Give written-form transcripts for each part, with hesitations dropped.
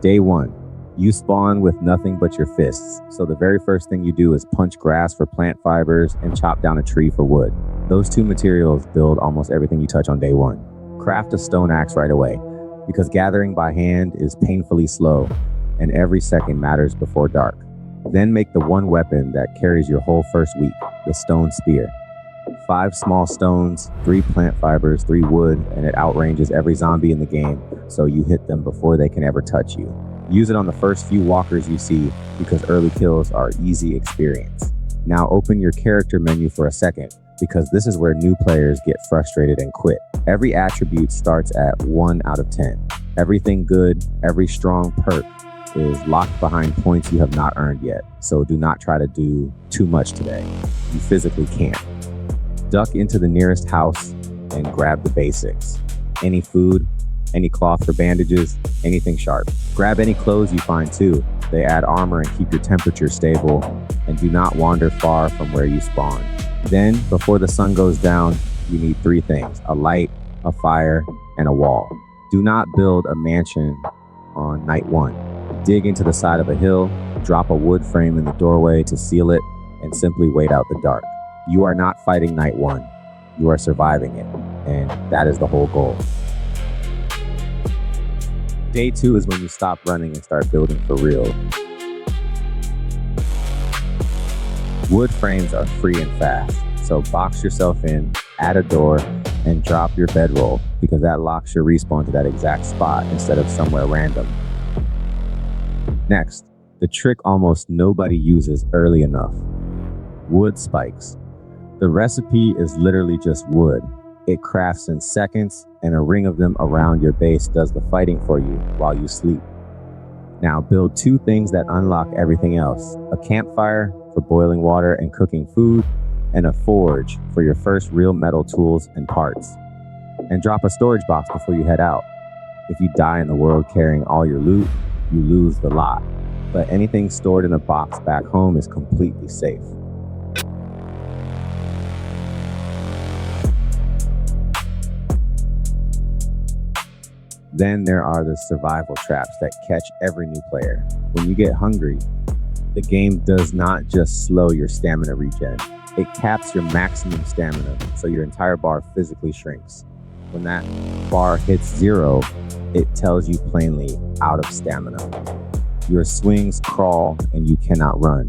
Day 1. You spawn with nothing but your fists, so the very first thing you do is punch grass for plant fibers and chop down a tree for wood. Those two materials build almost everything you touch on day 1. Craft a stone axe right away, because gathering by hand is painfully slow, and every second matters before dark. Then make the one weapon that carries your whole first week, the stone spear. 5 small stones, 3 plant fibers, 3 wood, and it outranges every zombie in the game, so you hit them before they can ever touch you. Use it on the first few walkers you see, because early kills are easy experience. Now open your character menu for a second, because this is where new players get frustrated and quit. Every attribute starts at 1 out of 10. Everything good, every strong perk is locked behind points you have not earned yet, so do not try to do too much today. You physically can't. Duck into the nearest house and grab the basics. Any food, any cloth for bandages, anything sharp. Grab any clothes you find too. They add armor and keep your temperature stable, and do not wander far from where you spawn. Then, before the sun goes down, you need 3 things: a light, a fire, and a wall. Do not build a mansion on night 1. Dig into the side of a hill, drop a wood frame in the doorway to seal it, and simply wait out the dark. You are not fighting night 1. You are surviving it, and that is the whole goal. Day 2 is when you stop running and start building for real. Wood frames are free and fast, so box yourself in, add a door, and drop your bedroll, because that locks your respawn to that exact spot instead of somewhere random. Next, the trick almost nobody uses early enough: wood spikes. The recipe is literally just wood. It crafts in seconds, and a ring of them around your base does the fighting for you while you sleep. Now build 2 things that unlock everything else: a campfire for boiling water and cooking food, and a forge for your first real metal tools and parts. And drop a storage box before you head out. If you die in the world carrying all your loot, you lose the lot. But anything stored in a box back home is completely safe. Then there are the survival traps that catch every new player. When you get hungry, the game does not just slow your stamina regen. It caps your maximum stamina, so your entire bar physically shrinks. When that bar hits 0, it tells you plainly, out of stamina. Your swings crawl and you cannot run.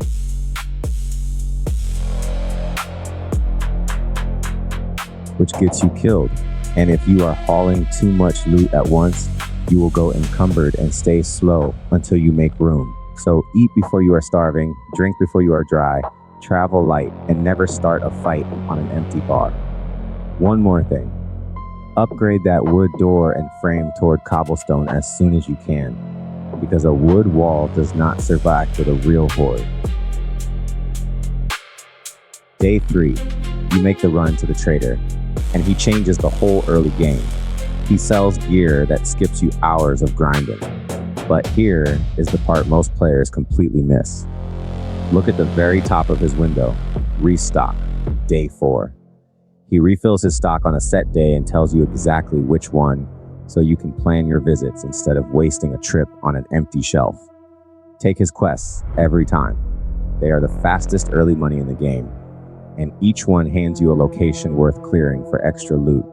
Which gets you killed. And if you are hauling too much loot at once, you will go encumbered and stay slow until you make room. So eat before you are starving, drink before you are dry, travel light, and never start a fight on an empty bar. One more thing. Upgrade that wood door and frame toward cobblestone as soon as you can, because a wood wall does not survive to the real horde. Day 3. You make the run to the trader, and he changes the whole early game. He sells gear that skips you hours of grinding. But here is the part most players completely miss. Look at the very top of his window. Restock. Day 4. He refills his stock on a set day and tells you exactly which one, so you can plan your visits instead of wasting a trip on an empty shelf. Take his quests every time. They are the fastest early money in the game, and each one hands you a location worth clearing for extra loot.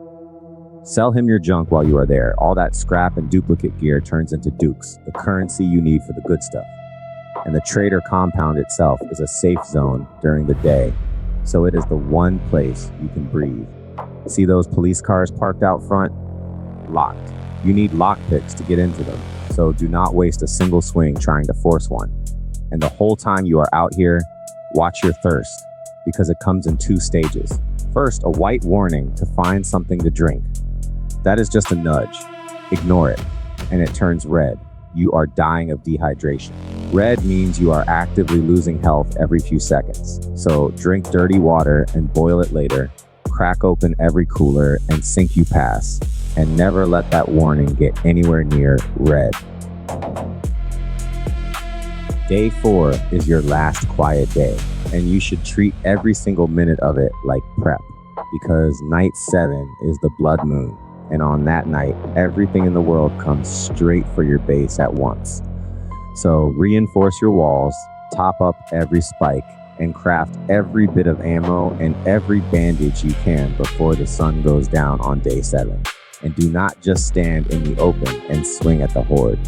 Sell him your junk while you are there. All that scrap and duplicate gear turns into dukes, the currency you need for the good stuff. And the trader compound itself is a safe zone during the day, so it is the one place you can breathe. See those police cars parked out front? Locked. You need lockpicks to get into them, so do not waste a single swing trying to force one. And the whole time you are out here, watch your thirst, because it comes in 2 stages. First, a white warning to find something to drink. That is just a nudge. Ignore it, and it turns red. You are dying of dehydration. Red means you are actively losing health every few seconds. So drink dirty water and boil it later. Crack open every cooler and sink you pass. And never let that warning get anywhere near red. Day 4 is your last quiet day, and you should treat every single minute of it like prep, because night 7 is the blood moon. and on that night, everything in the world comes straight for your base at once. So reinforce your walls, top up every spike, and craft every bit of ammo and every bandage you can before the sun goes down on day 7. And do not just stand in the open and swing at the horde.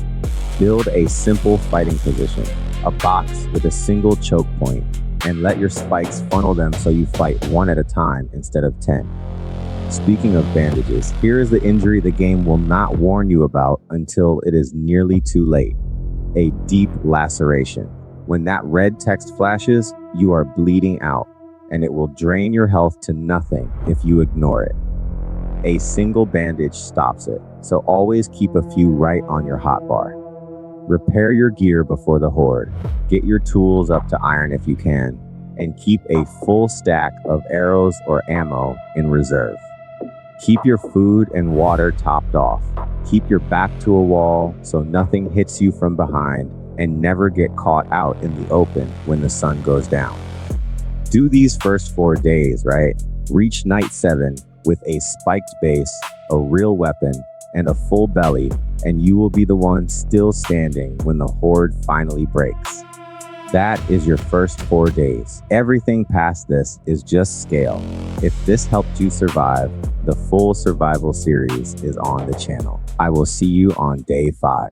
Build a simple fighting position, a box with a single choke point, and let your spikes funnel them so you fight one at a time instead of 10. Speaking of bandages, here is the injury the game will not warn you about until it is nearly too late. A deep laceration. When that red text flashes, you are bleeding out, and it will drain your health to nothing if you ignore it. A single bandage stops it, so always keep a few right on your hotbar. Repair your gear before the horde, get your tools up to iron if you can, and keep a full stack of arrows or ammo in reserve. Keep your food and water topped off. Keep your back to a wall so nothing hits you from behind, and never get caught out in the open when the sun goes down. Do these first 4 days, right? Reach night 7 with a spiked base, a real weapon, and a full belly, and you will be the one still standing when the horde finally breaks. That is your first 4 days. Everything past this is just scale. If this helped you survive, the full survival series is on the channel. I will see you on day 5.